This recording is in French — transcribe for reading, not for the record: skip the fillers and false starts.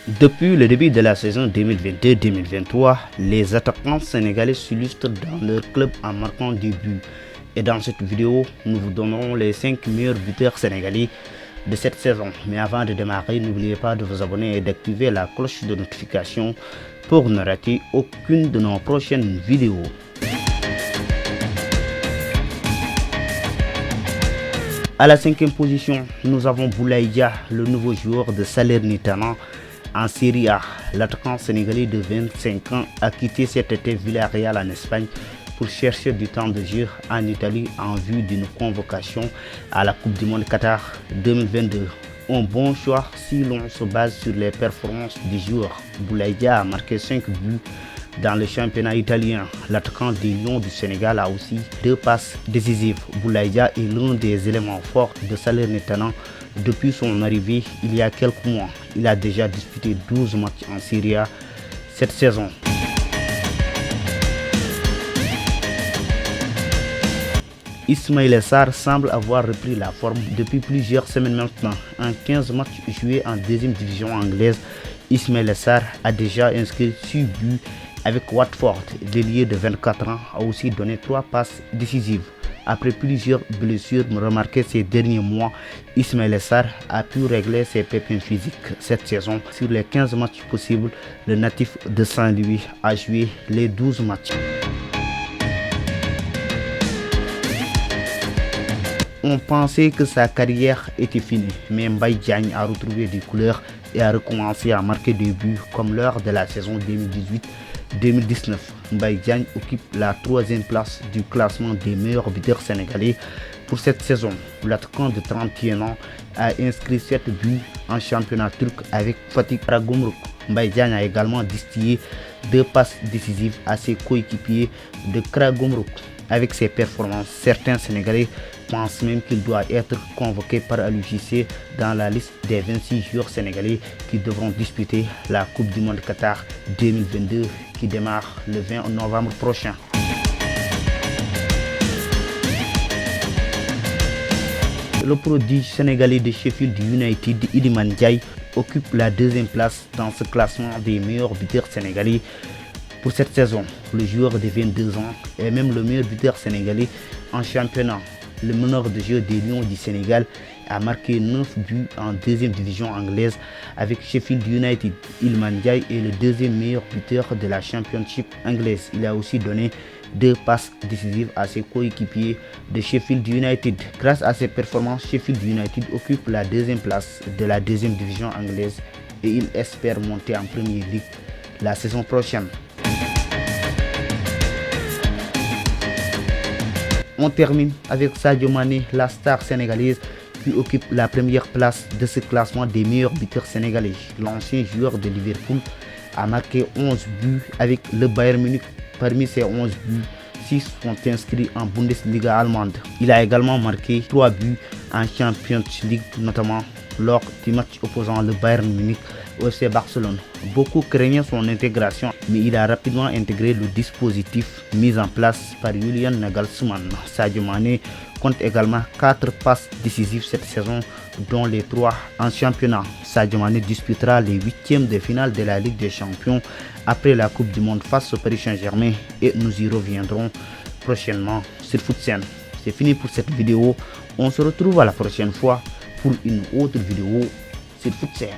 Depuis le début de la saison 2022-2023, les attaquants sénégalais s'illustrent dans leur club en marquant des buts. Et dans cette vidéo, nous vous donnerons les 5 meilleurs buteurs sénégalais de cette saison. Mais avant de démarrer, n'oubliez pas de vous abonner et d'activer la cloche de notification pour ne rater aucune de nos prochaines vidéos. À la 5e position, nous avons Boulaye Dia, le nouveau joueur de Salernitana en Serie A. L'attaquant sénégalais de 25 ans a quitté cet été Villarreal en Espagne pour chercher du temps de jeu en Italie en vue d'une convocation à la Coupe du Monde Qatar 2022. Un bon choix si l'on se base sur les performances du joueur. Boulaye Dia a marqué 5 buts dans le championnat italien. L'attaquant des Lions du Sénégal a aussi 2 passes décisives. Boulaye Dia est l'un des éléments forts de Salernitana depuis son arrivée il y a quelques mois. Il a déjà disputé 12 matchs en Serie A cette saison. Ismaïla Sarr semble avoir repris la forme depuis plusieurs semaines maintenant. En 15 matchs joués en 2e division anglaise, Ismaïla Sarr a déjà inscrit 6 buts avec Watford. L'ailier de 24 ans a aussi donné 3 passes décisives. Après plusieurs blessures remarquées ces derniers mois, Ismaïla Sarr a pu régler ses pépins physiques cette saison. Sur les 15 matchs possibles, le natif de Saint-Louis a joué les 12 matchs. On pensait que sa carrière était finie, mais Mbaye Diagne a retrouvé des couleurs et a recommencé à marquer des buts comme lors de la saison 2018-2019. Mbaye Diagne occupe la 3e place du classement des meilleurs buteurs sénégalais pour cette saison. L'attaquant de 31 ans a inscrit 7 buts en championnat turc avec Fatih Karagümrük. Mbaye Diagne a également distillé 2 passes décisives à ses coéquipiers de Karagümrük. Avec ses performances, certains Sénégalais pensent même qu'il doit être convoqué par Aliou Cissé dans la liste des 26 joueurs sénégalais qui devront disputer la Coupe du Monde Qatar 2022 qui démarre le 20 novembre prochain. Le prodige sénégalais de Sheffield United, Iliman Ndiaye, occupe la 2e place dans ce classement des meilleurs buteurs sénégalais pour cette saison. Le joueur de 22 ans est même le meilleur buteur sénégalais en championnat. Le meneur de jeu des Lions du Sénégal a marqué 9 buts en 2e division anglaise avec Sheffield United. Iliman Ndiaye est le 2e meilleur buteur de la Championship anglaise. Il a aussi donné 2 passes décisives à ses coéquipiers de Sheffield United. Grâce à ses performances, Sheffield United occupe la 2e place de la 2e division anglaise et il espère monter en Premier League la saison prochaine. On termine avec Sadio Mané, la star sénégalaise qui occupe la 1re place de ce classement des meilleurs buteurs sénégalais. L'ancien joueur de Liverpool a marqué 11 buts avec le Bayern Munich. Parmi ces 11 buts, 6 sont inscrits en Bundesliga allemande. Il a également marqué 3 buts en Champions League, notamment lors du match opposant le Bayern Munich au FC Barcelone. Beaucoup craignaient son intégration, mais il a rapidement intégré le dispositif mis en place par Julian Nagelsmann. Sadio Mané compte également 4 passes décisives cette saison, dont les 3 en championnat. Sadio Mané disputera les 8e de finale de la Ligue des Champions après la Coupe du Monde face au Paris Saint-Germain et nous y reviendrons prochainement sur FootSen. C'est fini pour cette vidéo. On se retrouve à la prochaine fois pour une autre vidéo sur FootSen.